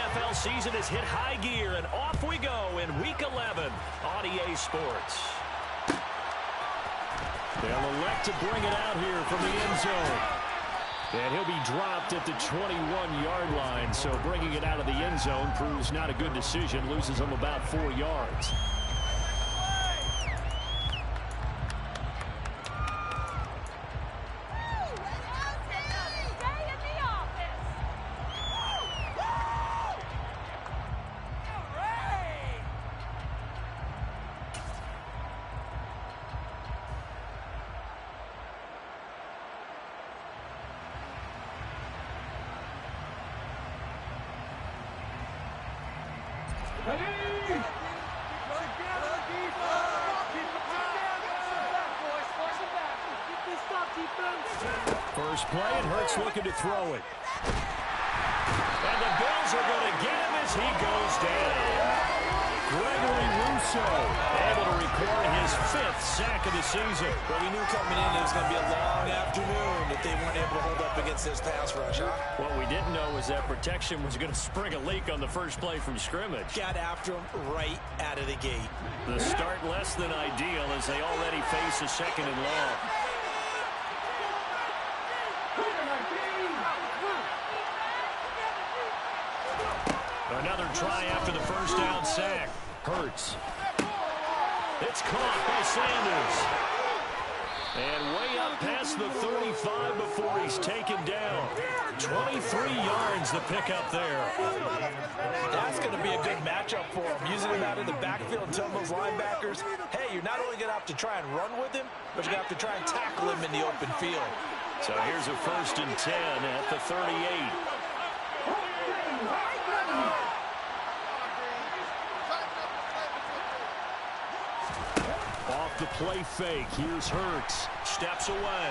NFL season has hit high gear, and off we go in Week 11 on EA Sports. They'll elect to bring it out here from the end zone. And he'll be dropped at the 21-yard line, so bringing it out of the end zone proves not a good decision, loses him about 4 yards. First play, and Hurts looking to throw it. And the Bills are going to get him as he goes down. Gregory Rousseau able to record his 5th sack of the season. Well, we knew coming in it was going to be a long afternoon if they weren't able to hold up against this pass rush, huh? What we didn't know was that protection was going to spring a leak on the first play from scrimmage. Got after him right out of the gate. The start less than ideal as they already face a 2nd and long. Another try after the first down sack. Hurts. It's caught by Sanders. And way up past the 35 before he's taken down. 23 yards the pickup there. That's going to be a good matchup for him. Using him out in the backfield and telling those linebackers, hey, you're not only going to have to try and run with him, but you're going to have to try and tackle him in the open field. So here's a 1st and 10 at the 38. Off the play fake. Here's Hurts. Steps away.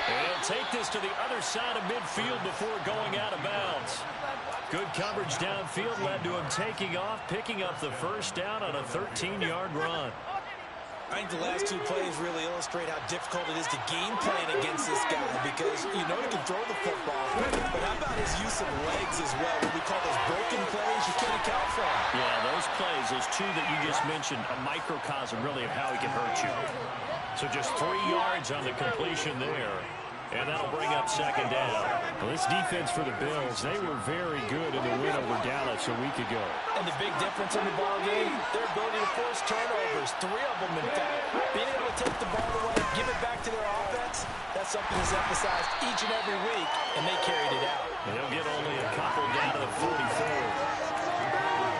And he'll take this to the other side of midfield before going out of bounds. Good coverage downfield led to him taking off, picking up the first down on a 13-yard run. I think the last 2 plays really illustrate how difficult it is to game plan against this guy because you know he can throw the football, but how about his use of legs as well? What we call those broken plays, you can't account for them. Yeah, those plays, those 2 that you just mentioned, a microcosm really of how he can hurt you. So just 3 yards on the completion there. And that'll bring up 2nd down. Well, this defense for the Bills, they were very good in the win over Dallas a week ago. And the big difference in the ball game, their ability to force turnovers, 3 of them in fact. Being able to take the ball away, give it back to their offense, that's something that's emphasized each and every week, and they carried it out. And they'll get only a couple down to the 44.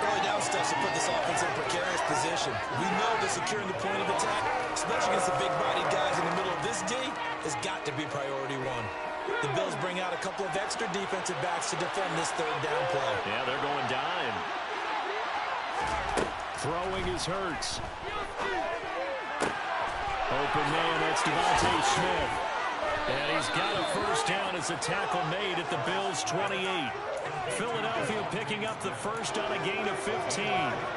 Early down steps to put this offense in a precarious position. We know that securing the point of attack, especially against the big-bodied guys in the middle of this D, has got to be priority 1. The Bills bring out a couple of extra defensive backs to defend this 3rd down play. Yeah, they're going dime. Throwing is Hurts. Open man, that's Devontae Smith. And he's got a first down as a tackle made at the Bills' 28. Philadelphia picking up the first on a gain of 15.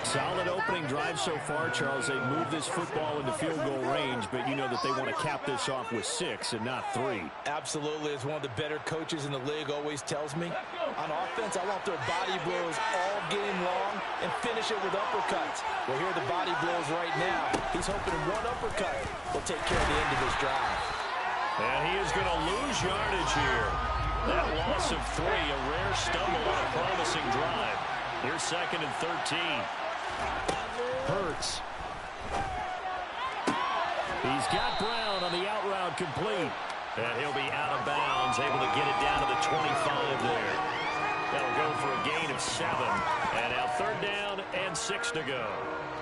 Solid opening drive so far, Charles. They've moved this football into field goal range, but you know that they want to cap this off with 6 and not 3. Absolutely. As one of the better coaches in the league always tells me, on offense, I want their body blows all game long and finish it with uppercuts. Well, here are the body blows right now. He's hoping one uppercut will take care of the end of this drive. And he is going to lose yardage here. That loss of 3, a rare stumble on a promising drive. Here's 2nd and 13. Hurts. He's got Brown on the out route complete. And he'll be out of bounds, able to get it down to the 25 there. That'll go for a gain of 7. And now 3rd down and 6 to go.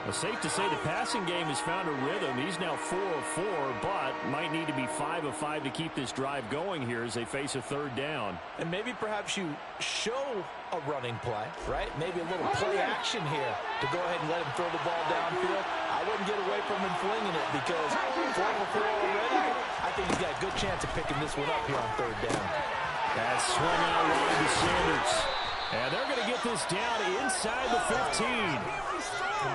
Well, safe to say the passing game has found a rhythm. He's now 4 of 4, but might need to be 5 of 5 to keep this drive going here as they face a 3rd down. And maybe perhaps you show a running play, right? Maybe a little play action here to go ahead and let him throw the ball downfield. I wouldn't get away from him flinging it because 4 of 4 already. I think he's got a good chance of picking this one up here on 3rd down. That swing out wide to Sanders. And they're going to get this down inside the 15.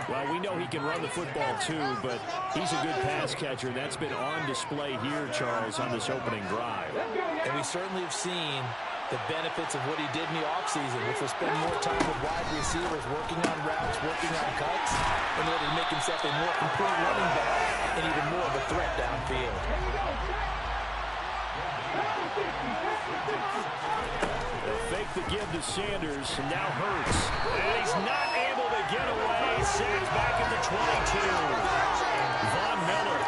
Well, we know he can run the football too, but he's a good pass catcher. That's been on display here, Charles, on this opening drive. And we certainly have seen the benefits of what he did in the offseason, which was spend more time with wide receivers, working on routes, working on cuts, in order to make himself a more complete running back and even more of a threat downfield. They'll fake the give to Sanders, and now Hurts. And he's not able to get away. Sacked back at the 22. Von Miller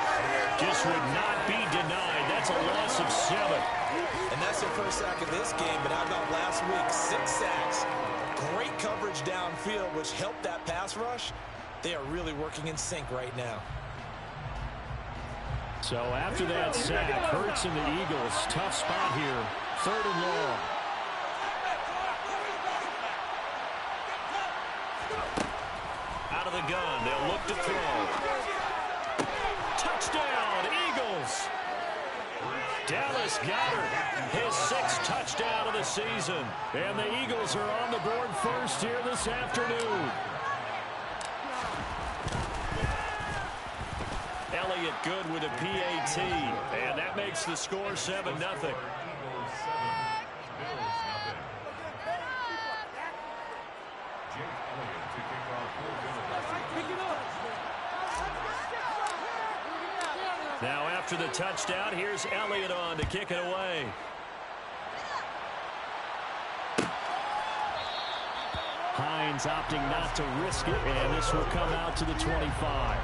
just would not be denied. That's a loss of 7. And that's their first sack of this game, but how about last week? 6 sacks. Great coverage downfield, which helped that pass rush. They are really working in sync right now. So after that sack, Hurts and the Eagles, tough spot here. 3rd and long. Out of the gun, they'll look to throw. Touchdown, Eagles! Dallas Goedert, his 6th touchdown of the season. And the Eagles are on the board first here this afternoon. Elliott good with a PAT, and that makes the score 7-0. Now after the touchdown, here's Elliott on to kick it away. Hines opting not to risk it, and this will come out to the 25.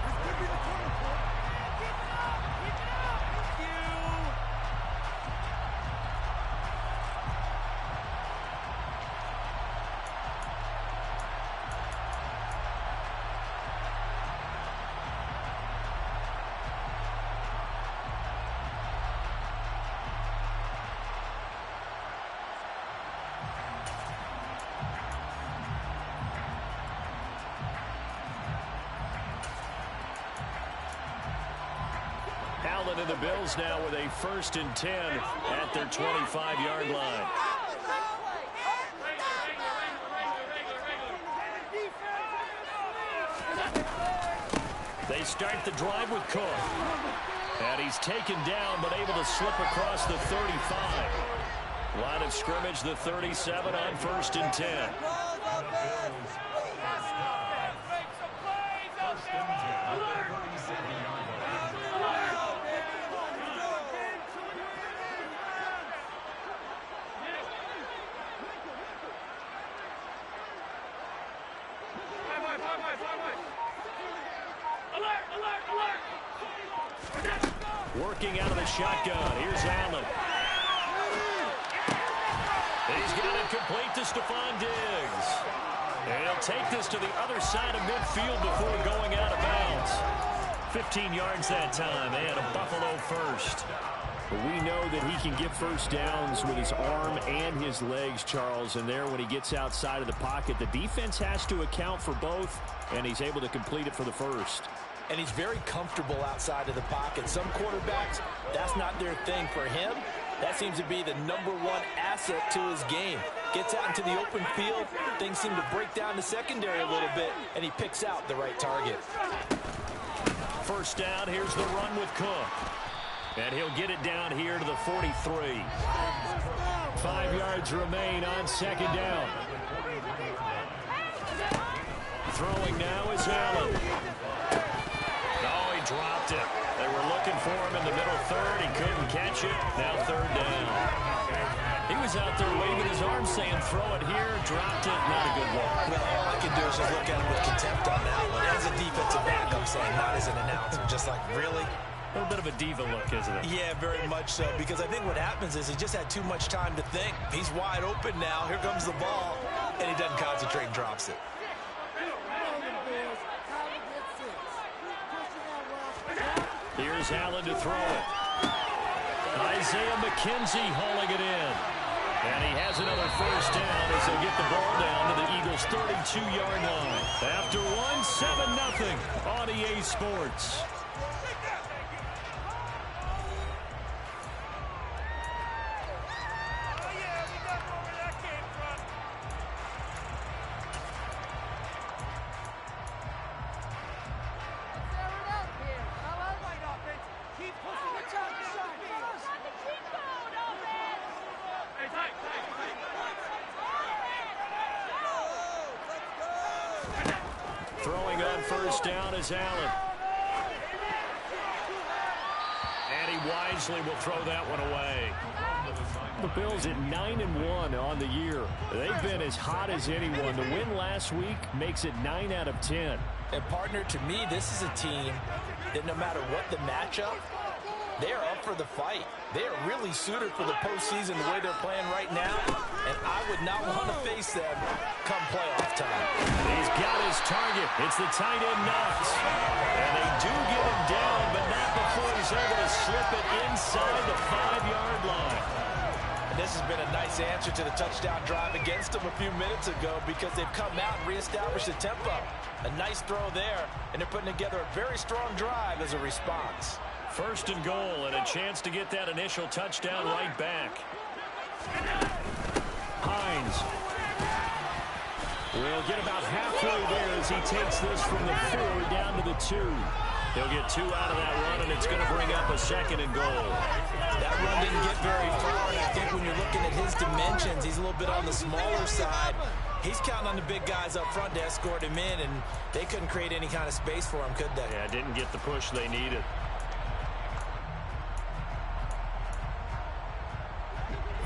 Allen and the Bills now with a 1st and 10 at their 25-yard line. They start the drive with Cook. And he's taken down but able to slip across the 35. Line of scrimmage, the 37 on 1st and 10. Working out of the shotgun. Here's Allen. He's got it complete to Stephon Diggs. And he'll take this to the other side of midfield before going out of bounds. 15 yards that time, and a Buffalo first. But we know that he can get first downs with his arm and his legs, Charles. And there, when he gets outside of the pocket, the defense has to account for both, and he's able to complete it for the first. And he's very comfortable outside of the pocket. Some quarterbacks, that's not their thing. For him, that seems to be the #1 asset to his game. Gets out into the open field, things seem to break down the secondary a little bit, and he picks out the right target. First down, here's the run with Cook. And he'll get it down here to the 43. 5 yards remain on 2nd down. Throwing now is Allen. Oh, he dropped it. They were looking for him in the middle 3rd. He couldn't catch it. Now 3rd down. He was out there waving his arms saying, throw it here. Dropped it. Not a good look. Well, all I can do is just look at him with contempt on that one. As a defensive back, I'm saying, not as an announcer. Just like, really? A little bit of a diva look, isn't it? Yeah, very much so. Because I think what happens is he just had too much time to think. He's wide open now. Here comes the ball. And he doesn't concentrate and drops it. Here's Allen to throw it. Isaiah McKenzie hauling it in. And he has another first down as they'll get the ball down to the Eagles' 32-yard line. After one, 7-0 on EA Sports. Throwing on first down is Allen. And he wisely will throw that one away. The Bills at 9-1 on the year. They've been as hot as anyone. The win last week makes it 9 out of 10. And partner, to me, this is a team that no matter what the matchup, they are up for the fight. They are really suited for the postseason the way they're playing right now, and I would not want to face them come playoff time. He's got his target. It's the tight end Knox. And they do get him down, but not before he's able to slip it inside the 5-yard line. And this has been a nice answer to the touchdown drive against them a few minutes ago because they've come out and reestablished the tempo. A nice throw there, and they're putting together a very strong drive as a response. First and goal, and a chance to get that initial touchdown right back. Hines will get about halfway there as he takes this from the 4 down to the 2. He'll get 2 out of that run, and it's going to bring up a second and goal. That run didn't get very far, and I think when you're looking at his dimensions, he's a little bit on the smaller side. He's counting on the big guys up front to escort him in, and they couldn't create any kind of space for him, could they? Yeah, didn't get the push they needed.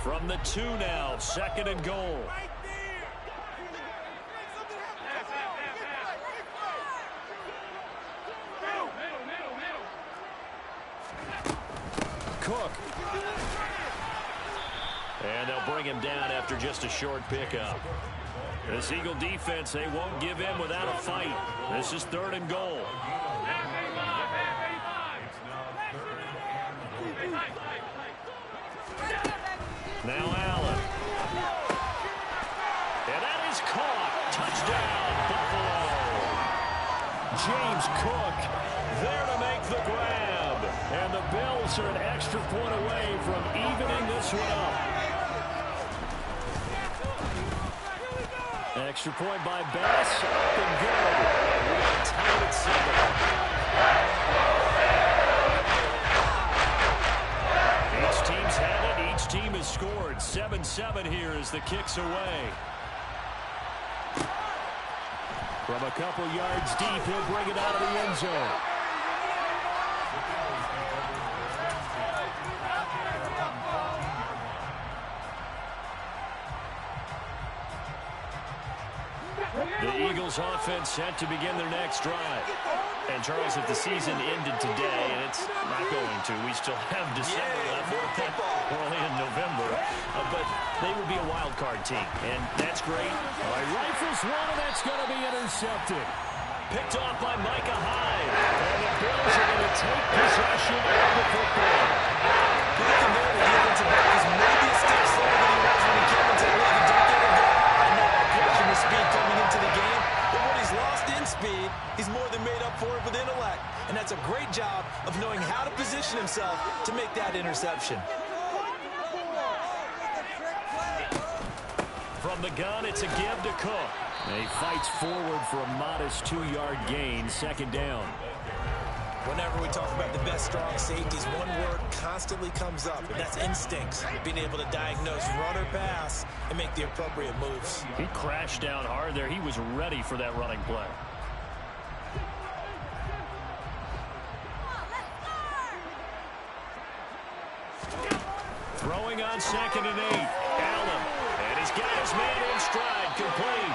From the 2 now, second and goal. Cook. And they'll bring him down after just a short pickup. This Eagle defense, they won't give in without a fight. This is third and goal. Now Allen. And that is caught. Touchdown, Buffalo. James Cook there to make the grab. And the Bills are an extra point away from evening this one up. Extra point by Bass. Up and good. We're tied at 7. Each team's had it. Each team has scored. 7-7 here as the kick's away. From a couple yards deep, he'll bring it out of the end zone. The Eagles offense set to begin their next drive. And Charles, if the season ended today, and it's not going to, we still have December left. We're only in November. But they would be a wild card team, and that's great. All right, rifles one, and that's going to be intercepted. Picked off by Micah Hyde. And the Bills are going to take possession of the football. Good to know the defensive back is maybe a step slower than he was when he came into the league a decade ago. I know I questioned his speed coming into the game, but what he's lost in speed, he's more than made up for it with intellect. And that's a great job of knowing how to position himself to make that interception. From the gun, it's a give to Cook. And he fights forward for a modest 2-yard gain, second down. Whenever we talk about the best strong safeties, one word constantly comes up, and that's instincts. Being able to diagnose run or pass and make the appropriate moves. He crashed down hard there. He was ready for that running play. Throwing on second and 8. Allen. And he's got his man in stride, complete.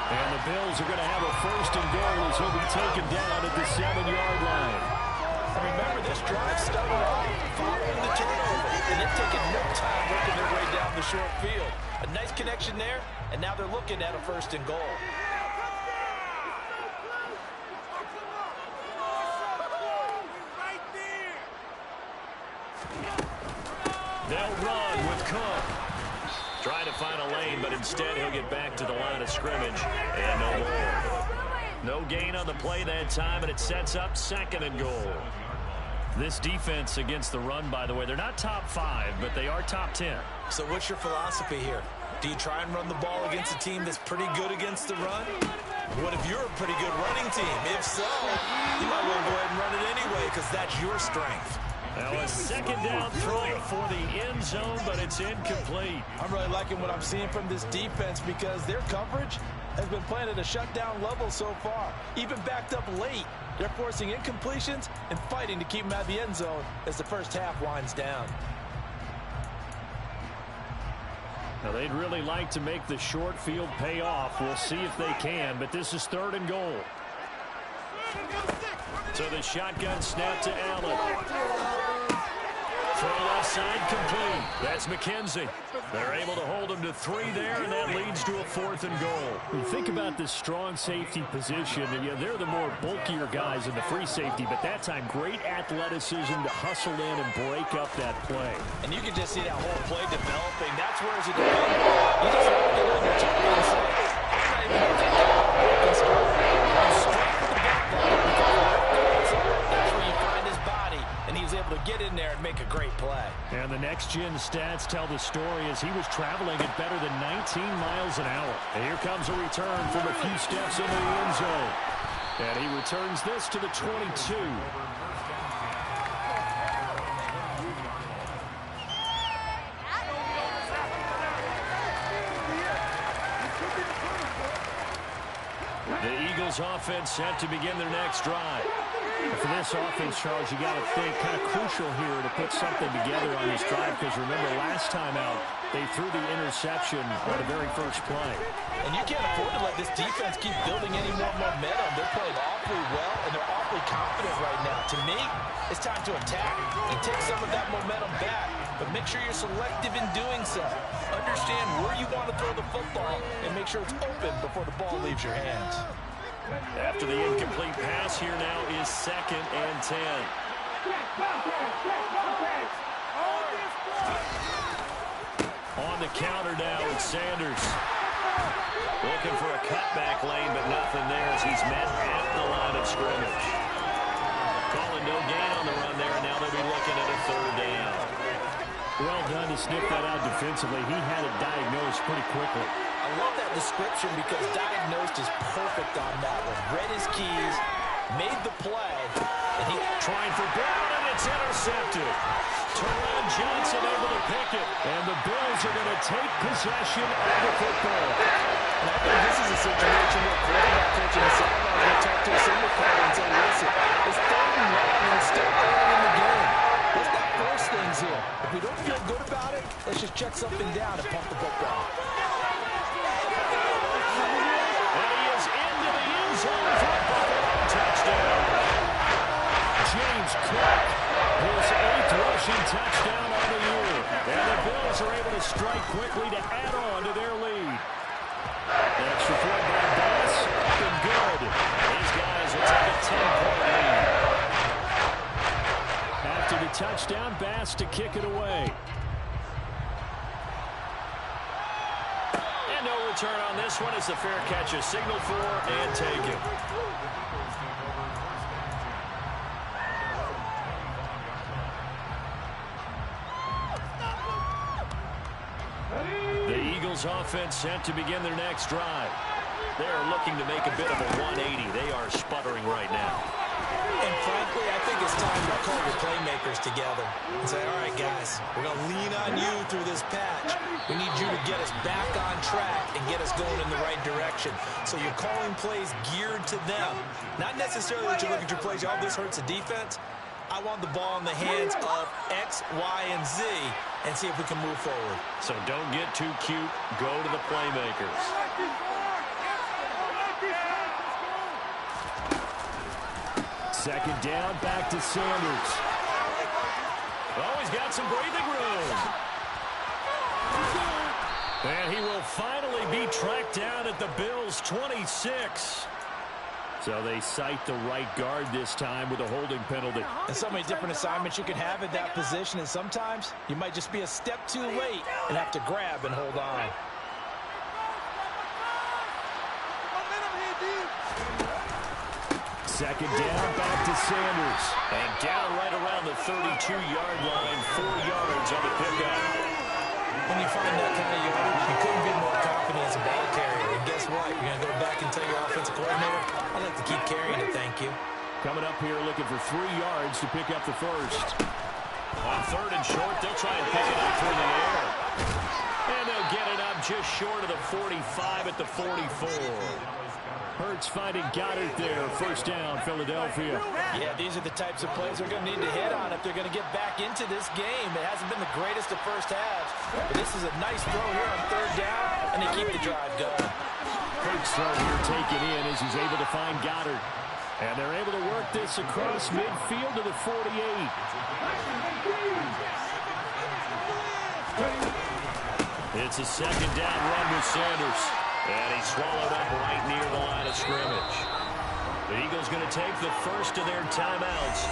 And the Bills are going to have a first and goal as he'll be taken down at the 7-yard line. And remember, this drive started off following the turnover, and they've taken no time working their way down the short field. A nice connection there, and now they're looking at a first and goal. They'll run with Cook. Trying to find a lane, but instead he'll get back to the line of scrimmage. And no more. No gain on the play that time, and it sets up second and goal. This defense against the run, by the way, they're not top 5, but they are top 10. So what's your philosophy here? Do you try and run the ball against a team that's pretty good against the run? What if you're a pretty good running team? If so, you might want to go ahead and run it anyway because that's your strength. Now a second down throw for the end zone, but it's incomplete. I'm really liking what I'm seeing from this defense because their coverage has been playing at a shutdown level so far. Even backed up late, they're forcing incompletions and fighting to keep him out of the end zone as the first half winds down. Now, they'd really like to make the short field pay off. We'll see if they can, but this is 3rd and goal. So the shotgun snap to Allen. Throw left side complete. That's McKenzie. They're able to hold him to 3 there, and that leads to a 4th and goal. When you think about this strong safety position, they're the more bulkier guys in the free safety, but that time great athleticism to hustle in and break up that play. And you can just see that whole play developing. That's where as a defender, you just want to get on your toe and say, I'm not even going to take that broken start. You strike the back because that's where you find his body, and he was able to get in there and make a great play. And the next-gen stats tell the story as he was traveling at better than 19 miles an hour. And here comes a return from a few steps into the end zone. And he returns this to the 22. The Eagles offense set to begin their next drive. For this offense, Charles, you got to think kind of crucial here to put something together on this drive because remember last time out they threw the interception on the very first play. And you can't afford to let this defense keep building any more momentum. They're playing awfully well and they're awfully confident right now. To me, it's time to attack and take some of that momentum back. But make sure you're selective in doing so. Understand where you want to throw the football and make sure it's open before the ball leaves your hands. After the incomplete pass, here now is 2nd and 10. On the counter now, it's Sanders. Looking for a cutback lane, but nothing there as he's met at the line of scrimmage. Calling no gain on the run there, and now they'll be looking at a 3rd down. Well done to sniff that out defensively. He had it diagnosed pretty quickly. I love that description because diagnosed is perfect on that one. Read his keys, made the play, and he trying for Brown, and it's intercepted. Teron Johnson able to pick it, and the Bills are going to take possession of the football. And I think this is a situation where quarterback coach in the sideline will talk to a single player and say, listen, it's 3rd and long, and it's still early in the game. Let's not force things here. If we don't feel good about it, let's just check something down and pump the football. Touchdown. James Cook, his 8th rushing touchdown on the year. And the Bills are able to strike quickly to add on to their lead. Extra point by Bass, up and good. These guys will take a 10-point lead. After the touchdown, Bass to kick it away. And no return on this one as the fair catch is signaled for and taken. Offense set to begin their next drive. They're looking to make a bit of a 180. They are sputtering right now. And frankly, I think it's time to call your playmakers together and say, all right, guys, we're going to lean on you through this patch. We need you to get us back on track and get us going in the right direction. So you're calling plays geared to them. Not necessarily that you look at your plays, oh, this hurts the defense. I want the ball in the hands of X, Y, and Z and see if we can move forward. So don't get too cute. Go to the playmakers. Second down, back to Sanders. Oh, he's got some breathing room. And he will finally be tracked down at the Bills' 26. So they cite the right guard this time with a holding penalty. And so many different assignments you can have at that position, and sometimes you might just be a step too late and have to grab and hold on. Second down, back to Sanders. And down right around the 32-yard line, 4 yards on the pickup. When you find that kind of yardage, you couldn't be more confident as a ball carrier. And guess what? You're going to go back and tell your offensive coordinator, I'd like to keep carrying it, thank you. Coming up here looking for 3 yards to pick up the first. On 3rd and short, they'll try and pick it up through the air. And they'll get it up just short of the 45 at the 44. Hurts finding Goddard there. First down, Philadelphia. Yeah, these are the types of plays they're going to need to hit on if they're going to get back into this game. It hasn't been the greatest of first halves, but this is a nice throw here on third down, and they keep the drive going. Hurts throw here taken in as he's able to find Goddard. And they're able to work this across midfield to the 48. It's a second down run with Sanders. And he's swallowed up right near the line of scrimmage. The Eagles going to take the first of their timeouts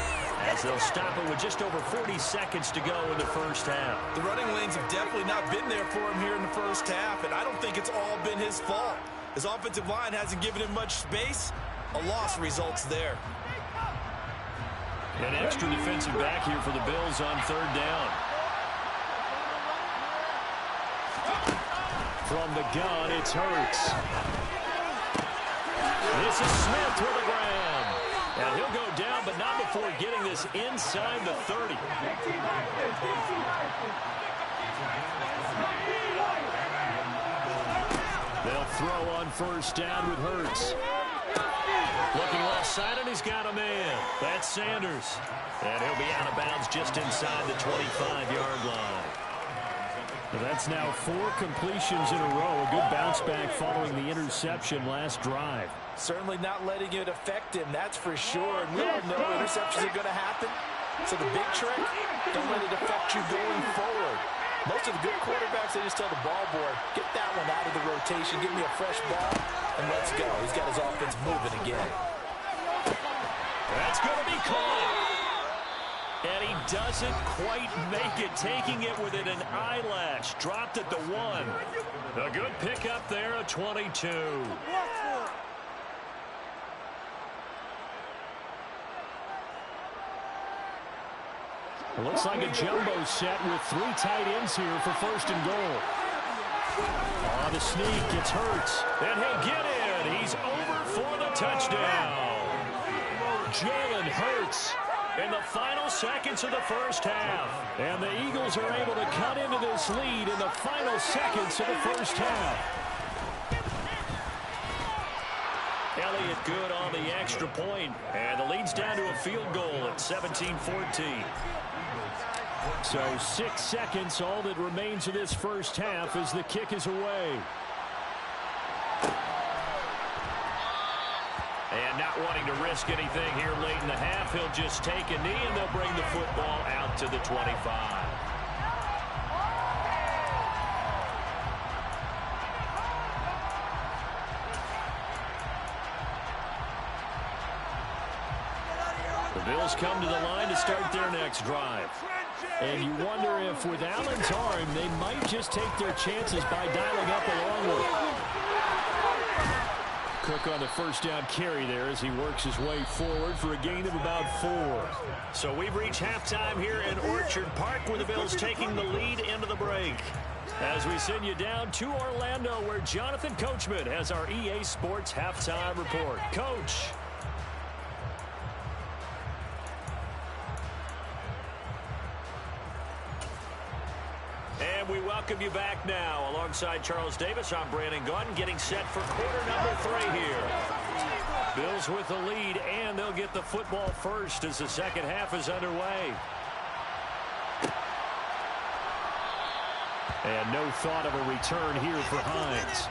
as they'll stop it with just over 40 seconds to go in the first half. The running lanes have definitely not been there for him here in the first half, and I don't think it's all been his fault. His offensive line hasn't given him much space. A loss results there. An extra defensive back here for the Bills on third down. From the gun, it's Hurts. This is Smith with a grab. And he'll go down, but not before getting this inside the 30. They'll throw on first down with Hurts. Looking left side, and he's got a man. That's Sanders. And he'll be out of bounds just inside the 25-yard line. That's now 4 completions in a row. A good bounce back following the interception last drive. Certainly not letting it affect him, that's for sure. And we all know interceptions are going to happen. So the big trick, don't let it affect you going forward. Most of the good quarterbacks, they just tell the ball boy, get that one out of the rotation, give me a fresh ball, and let's go. He's got his offense moving again. That's going to be caught. And he doesn't quite make it, taking it within an eyelash. Dropped at the 1. A good pickup there, a 22. It looks like a jumbo set with 3 tight ends here for first and goal. On the sneak, it's Hurts. And he'll get in. He's over for the touchdown. Jalen Hurts in the final seconds of the first half. And the Eagles are able to cut into this lead in the final seconds of the first half. Elliott good on the extra point, and the lead's down to a field goal at 17-14. So 6 seconds, all that remains of this first half as the kick is away. And not wanting to risk anything here late in the half, he'll just take a knee and they'll bring the football out to the 25. The Bills come to the line to start their next drive. And you wonder if with Allen's arm, they might just take their chances by dialing up a long one. Cook on the first down carry there as he works his way forward for a gain of about 4. So we've reached halftime here in Orchard Park, where the Bills taking the lead into the break. As we send you down to Orlando, where Jonathan Coachman has our EA Sports halftime report. Coach. And we welcome you back now. Alongside Charles Davis, I'm Brandon Gaudin, getting set for quarter number 3 here. Bills with the lead, and they'll get the football first as the second half is underway. And no thought of a return here for Hines.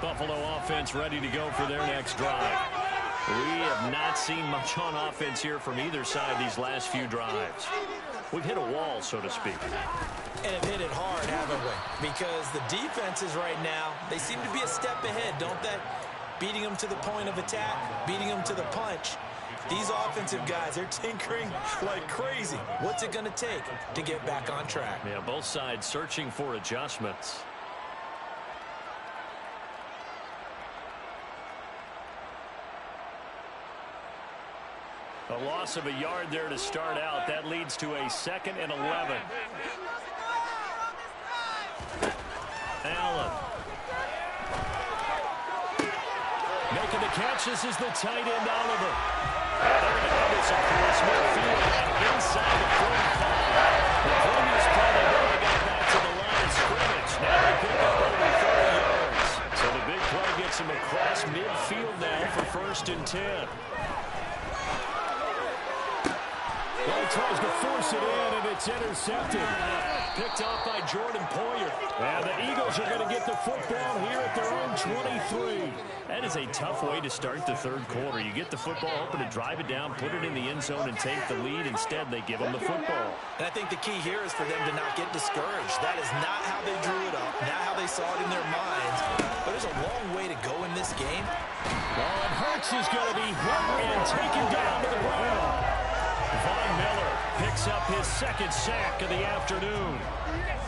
Buffalo offense ready to go for their next drive. We have not seen much on offense here from either side these last few drives. We've hit a wall, so to speak. And have hit it hard, haven't we? Because the defenses right now, they seem to be a step ahead, don't they? Beating them to the point of attack, beating them to the punch. These offensive guys, they're tinkering like crazy. What's it going to take to get back on track? Yeah, both sides searching for adjustments. A loss of a yard there to start out. That leads to a 2nd and 11. Allen. Making the catch. This is the tight end, Oliver. And they're going to go to this across midfield and inside the 45. The previous play, they only got back to the line of scrimmage. Now they pick up over 30 yards. So the big play gets him across midfield now for 1st and 10. Well, he tries to force it in, and it's intercepted. Picked off by Jordan Poyer. And the Eagles are going to get the football here at their own 23. That is a tough way to start the third quarter. You get the football, hoping to drive it down, put it in the end zone, and take the lead. Instead, they give them the football. And I think the key here is for them to not get discouraged. That is not how they drew it up, not how they saw it in their minds. But there's a long way to go in this game. Well, and Hurts is going to be hit and taken down to the ground. Von Miller picks up his 2nd sack of the afternoon.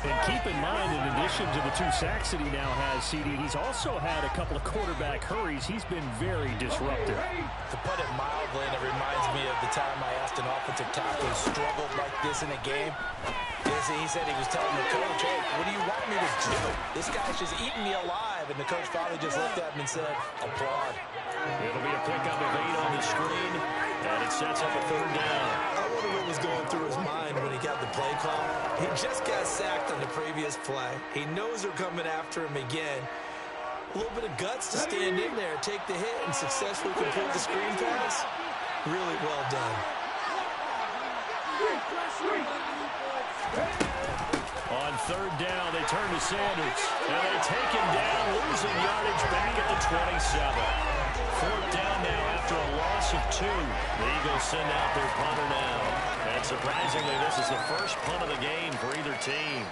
And keep in mind, in addition to the 2 sacks that he now has, CD, he's also had a couple of quarterback hurries. He's been very disruptive. To put it mildly, and it reminds me of the time I asked an offensive tackle who struggled like this in a game. He said he was telling the coach, hey, what do you want me to do? This guy's just eating me alive. And the coach finally just looked at him and said, applaud. It'll be a pickup of 8 on the screen, and it sets up a 3rd down. I wonder what was going through his mind when he got the play call. He just got sacked on the previous play. He knows they're coming after him again. A little bit of guts to stand in there, take the hit, and successfully complete the screen pass. Really well done. On 3rd down, they turn to Sanders. And they take him down, losing yardage back at the 27. 4th down now after a loss of 2. The Eagles send out their punter now. And surprisingly, this is the first punt of the game for either team.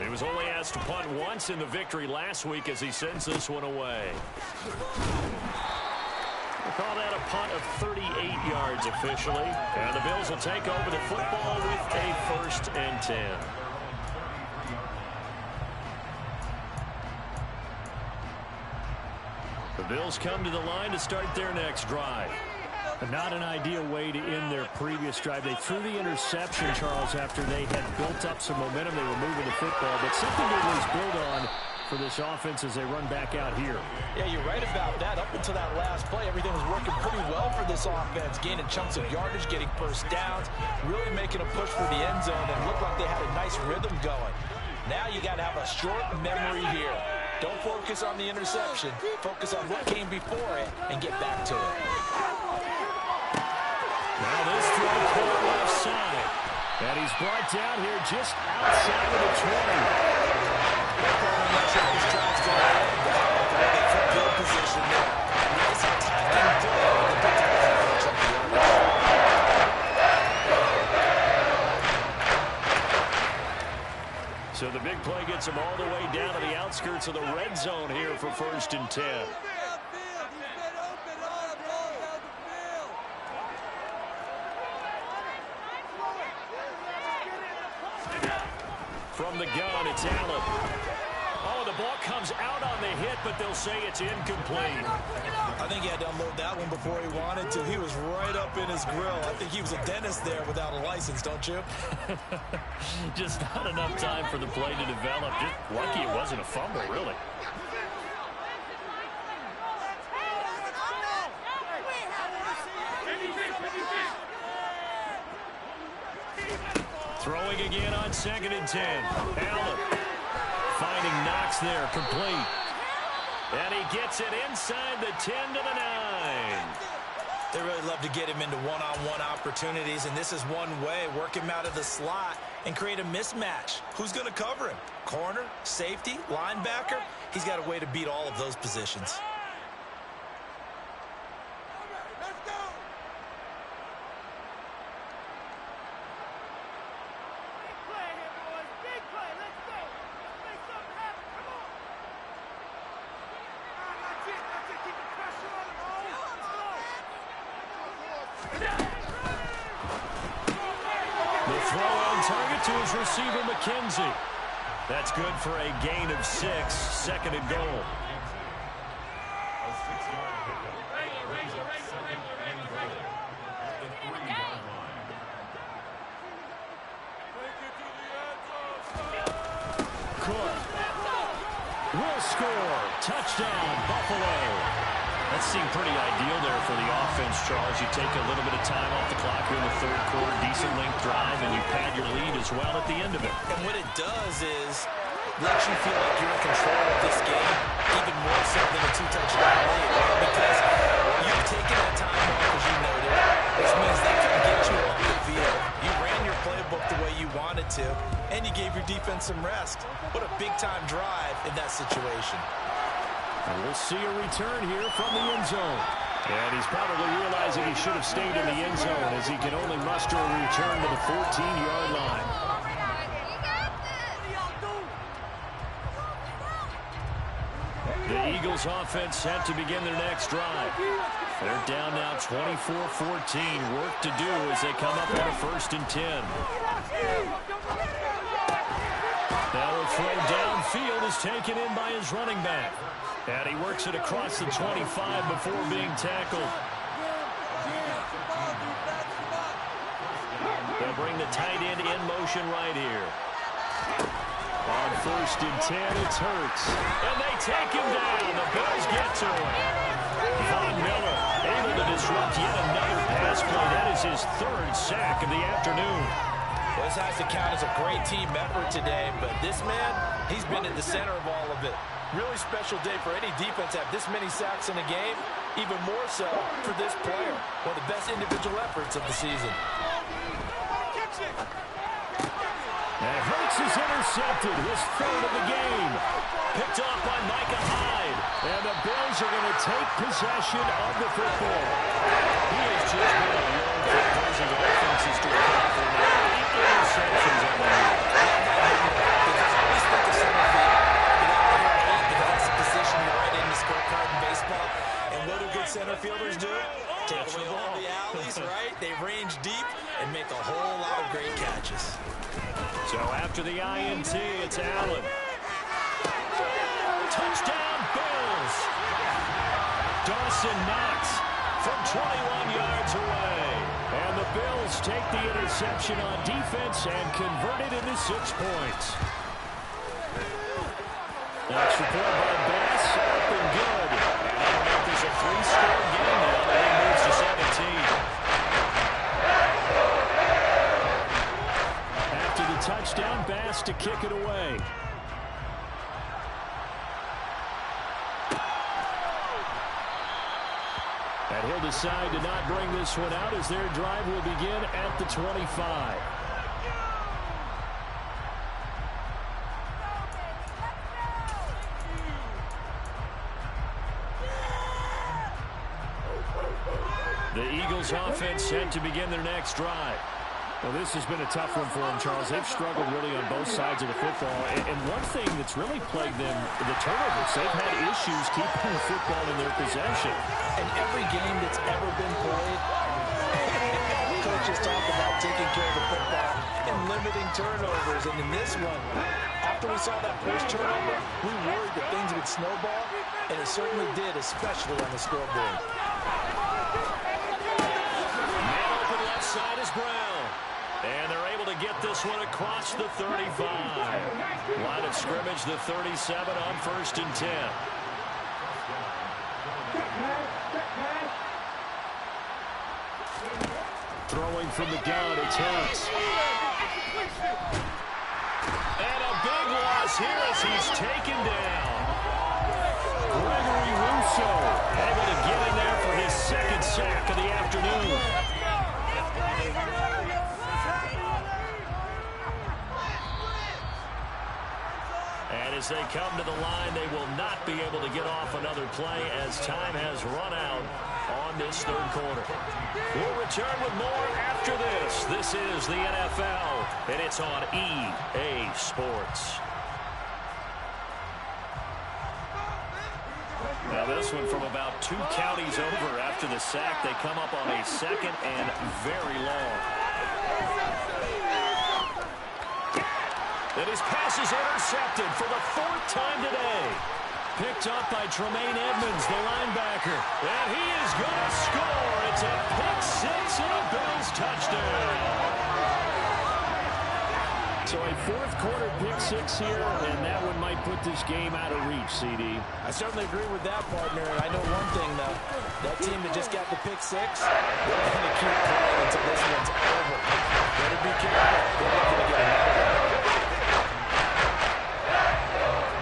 He was only asked to punt once in the victory last week as he sends this one away. We'll call that a punt of 38 yards officially. And the Bills will take over the football with a 1st and 10. The Bills come to the line to start their next drive. Not an ideal way to end their previous drive. They threw the interception, Charles, after they had built up some momentum. They were moving the football, but something to at least build on for this offense as they run back out here. Yeah, you're right about that. Up until that last play, everything was working pretty well for this offense, gaining chunks of yardage, getting 1st downs, really making a push for the end zone, and looked like they had a nice rhythm going. Now you got to have a short memory here. Don't focus on the interception. Focus on what came before it and get back to it. Now this throw caught left side. And he's brought down here just outside of the 20. Good position there. Nice attacking throw. So the big play gets him all the way down to the outskirts of the red zone here for 1st and 10. From the gun, it's Allen. Oh, the ball comes out on the hit, but they'll say it's incomplete. I think he had to unload that one before he wanted to. He was right up in his grill. I think he was a dentist there without a license, don't you? Just not enough time for the play to develop. Just lucky it wasn't a fumble, really. Throwing again on 2nd and 10. Allen finding Knox there, complete. And he gets it inside the 10 to the 9. They really love to get him into one-on-one opportunities, and this is one way. Work him out of the slot and create a mismatch. Who's going to cover him? Corner, safety, linebacker? He's got a way to beat all of those positions. To his receiver, McKenzie. That's good for a gain of 6, 2nd and goal. Cook will score. Touchdown, Buffalo. That seemed pretty ideal there for the offense, Charles. You take a little bit of time off the clock here in the third quarter, decent length drive, and you pad your lead as well at the end of it. And what it does is lets you feel like you're in control of this game, even more so than a two-touchdown lead, right? Because you've taken that time off, as you noted, which means they couldn't get you off the field. You ran your playbook the way you wanted to, and you gave your defense some rest. What a big-time drive in that situation. And we'll see a return here from the end zone. And he's probably realizing he should have stayed in the end zone as he can only muster a return to the 14-yard line. The Eagles offense set to begin their next drive. They're down now 24-14. Work to do as they come up on a 1st and 10. Now a throw downfield is taken in by his running back. And he works it across the 25 before being tackled. They'll bring the tight end in motion right here. On 1st and 10, it's Hurts. And they take him down. The Bills get to him. Von Miller able to disrupt yet another pass play. That is his 3rd sack of the afternoon. Well, this has to count as a great team effort today, but this man, he's been at the center of all of it. Really special day for any defense to have this many sacks in a game, even more so for this player. One of the best individual efforts of the season. And Hurts is intercepted, his 3rd of the game. Picked off by Micah Hyde. And the Bills are going to take possession of the football. He has just been a warm for opposing offenses to account for now. 8 interceptions on the year. Because I always think of center field. Because that's the position you're right in the scorecard in baseball. And what do good center fielders do? Take away all the alleys, right? They range deep and make a whole lot of great catches. So after the INT, it's Allen. Touchdown, Bills! Dawson Knox from 21 yards away. And the Bills take the interception on defense and convert it into 6 points. Next report by Bass, up and good. And that'll make this a 3-score game now. The lead moves to 17. After the touchdown, Bass to kick it away. And he'll decide to not bring this one out as their drive will begin at the 25. The Eagles offense set to begin their next drive. Well, this has been a tough one for them, Charles. They've struggled really on both sides of the football. And one thing that's really plagued them, the turnovers. They've had issues keeping the football in their possession. In every game that's ever been played, coaches talk about taking care of the football and limiting turnovers. And in this one, after we saw that first turnover, we worried that things would snowball, and it certainly did, especially on the scoreboard. Man open left side is Brown. And they're able to get this one across the 35. Line of scrimmage, the 37 on 1st and 10. Throwing from the gun, it's Hurts. And a big loss here as he's taken down. Gregory Rousseau able to get in there for his 2nd sack of the afternoon. And as they come to the line, they will not be able to get off another play as time has run out on this 3rd quarter. We'll return with more after this. This is the NFL, and it's on EA Sports. Now this one from about 2 counties over after the sack. They come up on a 2nd and very long. And his pass is intercepted for the 4th time today. Picked up by Tremaine Edmonds, the linebacker. And he is going to score. It's a pick 6 and a Bills touchdown. So a fourth quarter pick six here, and that one might put this game out of reach, CD. I certainly agree with that, partner. And I know one thing, though. That team that just got the pick six, they're going to keep playing until this one's over. Better be careful. They're looking to get another one.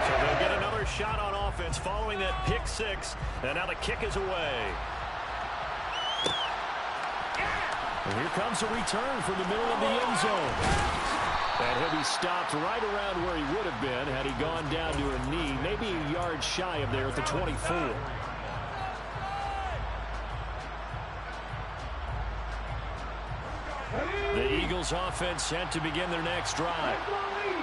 So they'll get another shot on offense following that pick six. And now the kick is away. And here comes a return from the middle of the end zone. And he'll be stopped right around where he would have been had he gone down to a knee, maybe a yard shy of there at the 24. The Eagles offense set to begin their next drive.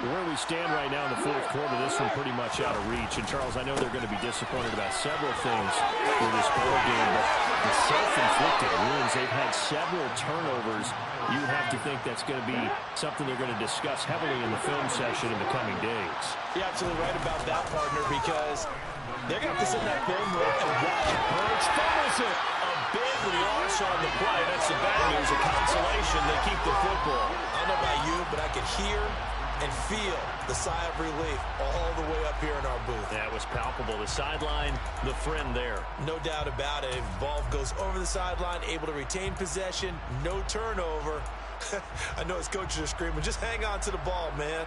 Where we stand right now in the fourth quarter, this one pretty much out of reach. And, Charles, I know they're going to be disappointed about several things for this ball game, but the self-inflicted wounds, they've had several turnovers. You have to think that's going to be something they're going to discuss heavily in the film session in the coming days. You're absolutely right about that, partner, because they're going to have to sit in that film room and watch Hurts fumbles it. A big loss on the play. That's the bad news. A consolation. They keep the football. I don't know about you, but I could hear and feel the sigh of relief all the way up here in our booth. That was palpable. The sideline, the friend there. No doubt about it. Ball goes over the sideline, able to retain possession, no turnover. I know his coaches are screaming, just hang on to the ball, man.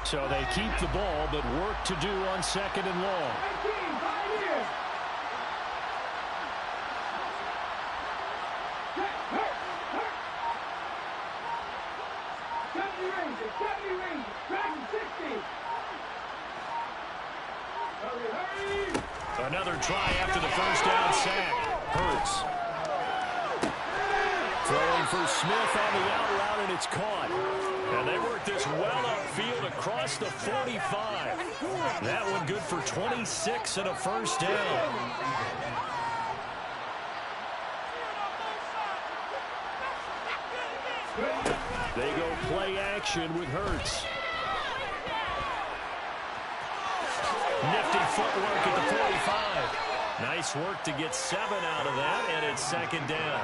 So they keep the ball, but work to do on second and long. Another try after the first down sack. Hurts. Throwing for Smith on the out route, and it's caught. And they work this well upfield across the 45. That one good for 26 and a first down. They go play action with Hurts. Nifty footwork at the 45. Nice work to get 7 out of that, and it's second down.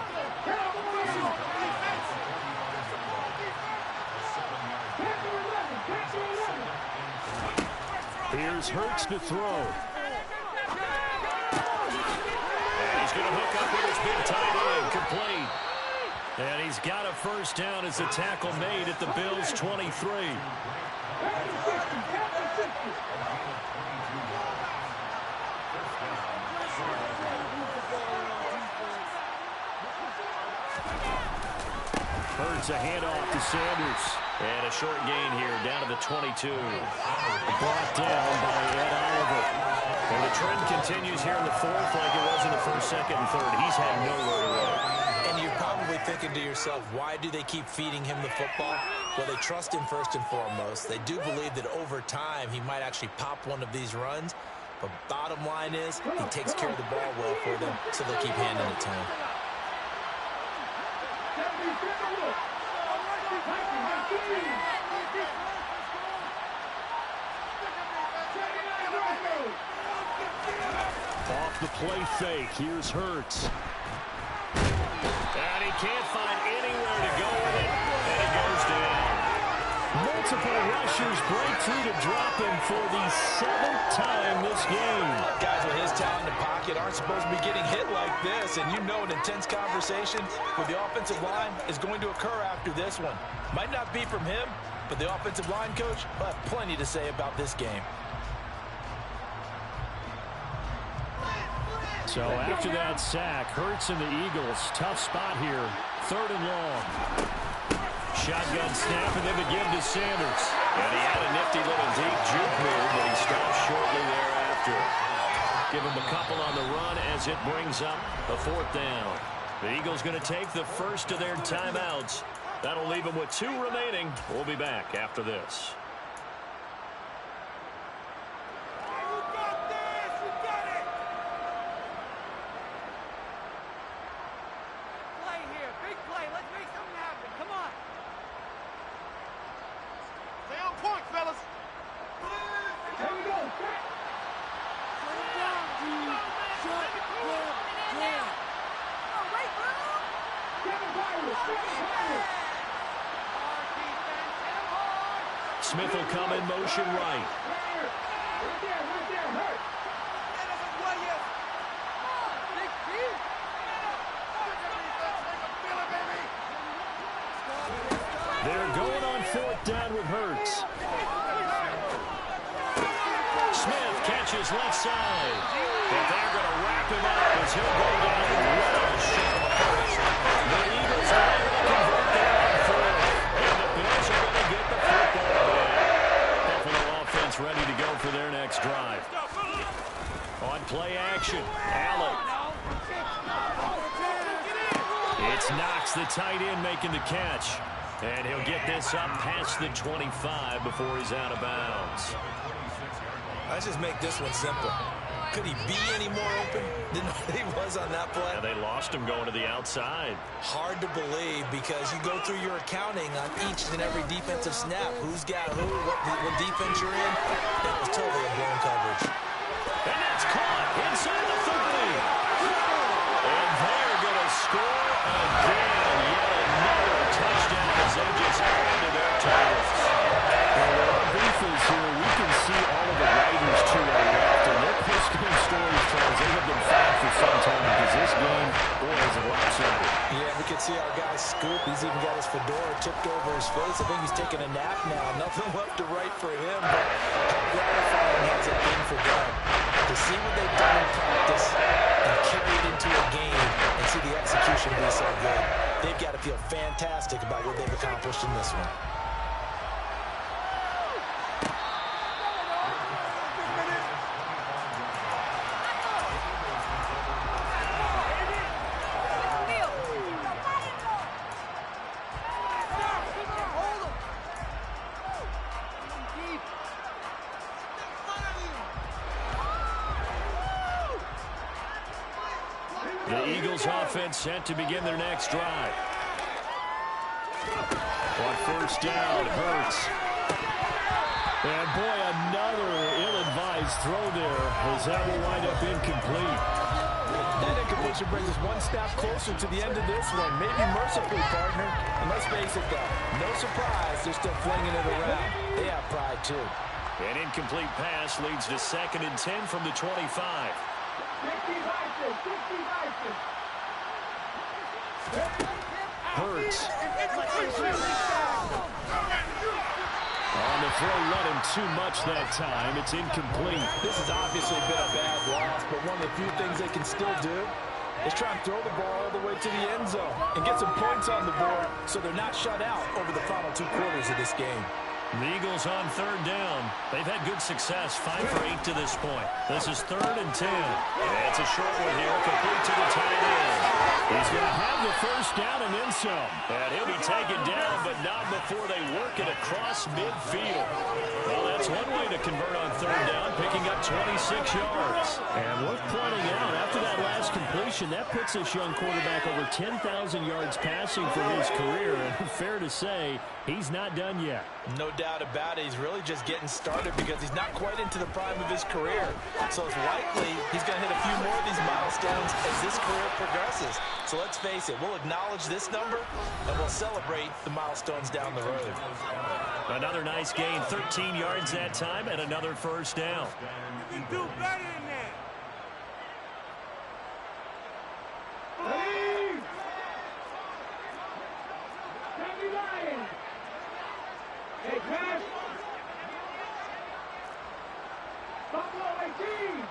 Here's Hurts to throw. And he's going to hook up with his big tight end. Complete. And he's got a first down as the tackle made at the Bills' 23. Hurts a handoff to Sanders. And a short gain here down to the 22. Brought down by Ed Oliver. And the trend continues here in the fourth like it was in the first, second, and third. He's had nowhere to go. And you're probably thinking to yourself, why do they keep feeding him the football? Well, they trust him first and foremost. They do believe that over time he might actually pop one of these runs. But bottom line is he takes care of the ball well for them, so they'll keep handing it to him. Off the play fake. Here's Hurts. And he can't find anywhere to go with it. And he goes down. Multiple rushers break through to drop him for the 7th time this game. Guys with his talent in the pocket aren't supposed to be getting hit like this. And you know an intense conversation with the offensive line is going to occur after this one. Might not be from him, but the offensive line coach will have plenty to say about this game. So after that sack, Hurts and the Eagles, tough spot here. 3rd and long. Shotgun snap and then the give to Sanders. And he had a nifty little deep juke move, but he stopped shortly thereafter. Give him a couple on the run as it brings up a 4th down. The Eagles going to take the first of their timeouts. That'll leave them with 2 remaining. We'll be back after this. Smith will come in motion right. They're going on fourth down with Hurts. Smith catches left side. But they're going to wrap him up as he'll go down well short of the first. The Eagles are able to convert there on fourth. And the Bills are going to get the football back. Buffalo offense ready to go for their next drive. On play action, Allen. It's Knox, the tight end, making the catch. And he'll get this up past the 25 before he's out of bounds. Let's just make this one simple. Could he be any more open than he was on that play? Yeah, they lost him going to the outside. Hard to believe because you go through your accounting on each and every defensive snap. Who's got who, what defense you're in. That was totally a blown coverage. And that's caught inside the 30. And they're going to score again. Yet another touchdown as they just add to their totals. Well, our beef is here. We can see all of the writers to our left, and their post-game stories, Charles, they have been fine for some time because this game, boy, is a lopsided. Yeah, we can see our guy Scoop. He's even got his fedora tipped over his face. I think he's taking a nap now. Nothing left to write for him, but how gratifying has it been for them to see what they've done in practice and carry it into a game and see the execution be so good. They've got to feel fantastic about what they've accomplished in this one. The Eagles offense set to begin their next drive. On first down, Hurts. And boy, another ill-advised throw there as that will wind up incomplete. That incompletion brings us one step closer to the end of this one. Maybe mercifully, partner. And let's face it, though, no surprise, they're still flinging it around. They have pride, too. An incomplete pass leads to 2nd and 10 from the 25. Hurts. On the throw, run him too much that time. It's incomplete. This has obviously been a bad loss, but one of the few things they can still do is try and throw the ball all the way to the end zone and get some points on the board so they're not shut out over the final 2 quarters of this game. The Eagles on third down. They've had good success, 5 for 8 to this point. This is 3rd and 10. And it's a short one here, complete to the tight end. He's going to have the first down and then some. And he'll be taken down, but not before they work it across midfield. Well, that's one way to convert on third down, picking up 26 yards. And worth pointing out, after that last completion, that puts this young quarterback over 10,000 yards passing for his career. And fair to say, he's not done yet. No doubt about it. He's really just getting started because he's not quite into the prime of his career. So it's likely he's going to hit a few more of these milestones as this career progresses. So let's face it, we'll acknowledge this number and we'll celebrate the milestones down the road. Another nice gain, 13 yards that time, and another first down. You can do better than that. Hey, Cash. Buffalo 18.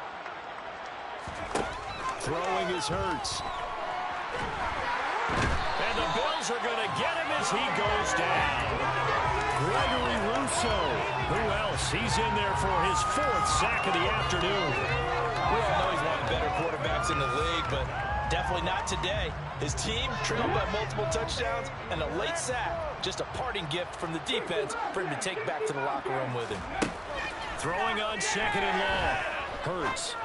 Throwing is Hurts. And the Bills are going to get him as he goes down. Gregory Rousseau. Who else? He's in there for his 4th sack of the afternoon. We all know he's one of the better quarterbacks in the league, but definitely not today. His team trailed by multiple touchdowns and a late sack. Just a parting gift from the defense for him to take back to the locker room with him. Throwing on 2nd and long. Hurts.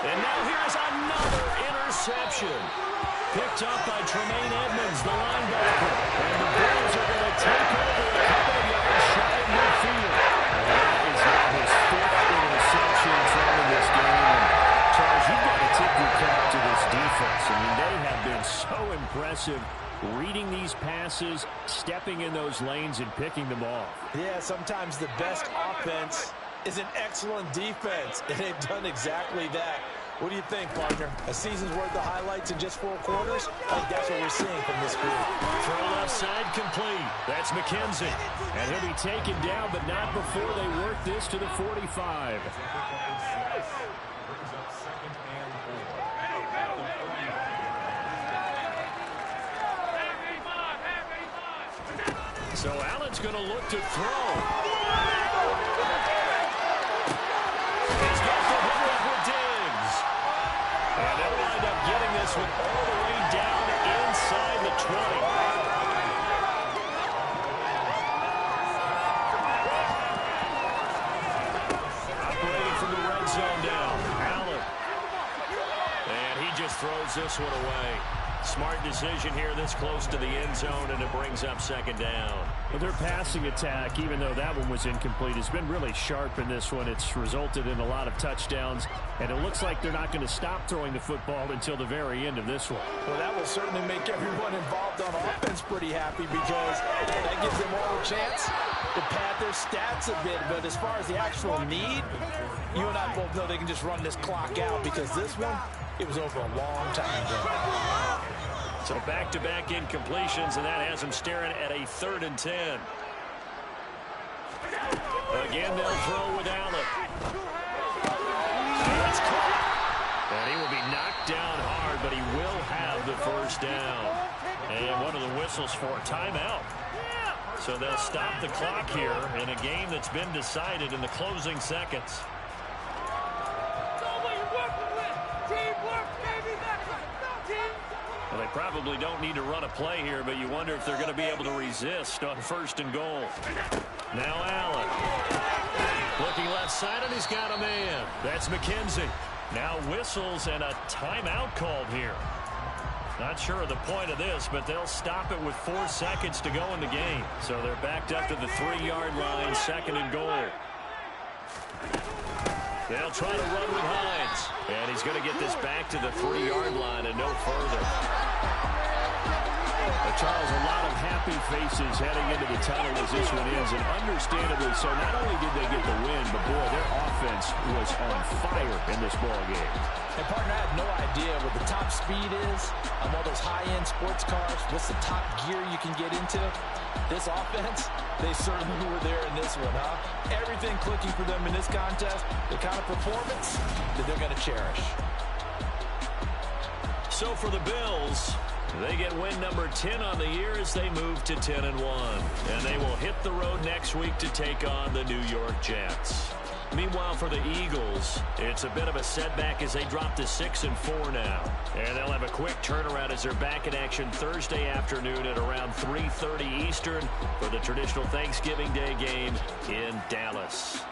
And now here's another interception. Picked up by Tremaine Edmonds, the linebacker. And the Bills are going to take over a couple of yards shy of midfield. That is now his 5th interception thrown in this game. And Charles, you've got to tip your cap to this defense. I mean, they have been so impressive reading these passes. passes, stepping in those lanes and picking them off. Yeah, sometimes the best offense is an excellent defense, and they've done exactly that. What do you think, partner? A season's worth of highlights in just 4 quarters? I think that's what we're seeing from this group. Throw left side complete. That's McKenzie. And he'll be taken down, but not before they work this to the 45. So Allen's going to look to throw. He's got the hook up with Diggs. And they'll wind up getting this one all the way down inside the 20. Operating from the red zone now. Allen. And he just throws this one away. Smart decision here this close to the end zone, and it brings up second down. Well, their passing attack, even though that one was incomplete, has been really sharp in this one. It's resulted in a lot of touchdowns, and it looks like they're not going to stop throwing the football until the very end of this one. Well, that will certainly make everyone involved on offense pretty happy because that gives them all a chance to pad their stats a bit. But as far as the actual need, you and I both know they can just run this clock out because this one, it was over a long time ago. So back-to-back incompletions, and that has him staring at a 3rd and 10. Again, they'll throw with Allen. That's caught. And he will be knocked down hard, but he will have the first down. And one of the whistles for a timeout. So they'll stop the clock here in a game that's been decided in the closing seconds. Well, they probably don't need to run a play here, but you wonder if they're going to be able to resist on 1st and goal. Now Allen. Looking left side, and he's got a man. That's McKenzie. Now whistles and a timeout called here. Not sure of the point of this, but they'll stop it with 4 seconds to go in the game. So they're backed up to the 3-yard line, 2nd and goal. They'll try to run with Hines. And he's going to get this back to the 3-yard line and no further. Charles, a lot of happy faces heading into the tunnel as this one ends, and understandably so. Not only did they get the win, but boy, their offense was on fire in this ball game. And partner, I have no idea what the top speed is on one of those high-end sports cars. What's the top gear you can get into? This offense, they certainly were there in this one, huh? Everything clicking for them in this contest, the kind of performance that they're going to cherish. So for the Bills, they get win number 10 on the year as they move to 10-1. And they will hit the road next week to take on the New York Jets. Meanwhile, for the Eagles, it's a bit of a setback as they drop to 6-4 now. And they'll have a quick turnaround as they're back in action Thursday afternoon at around 3:30 Eastern for the traditional Thanksgiving Day game in Dallas.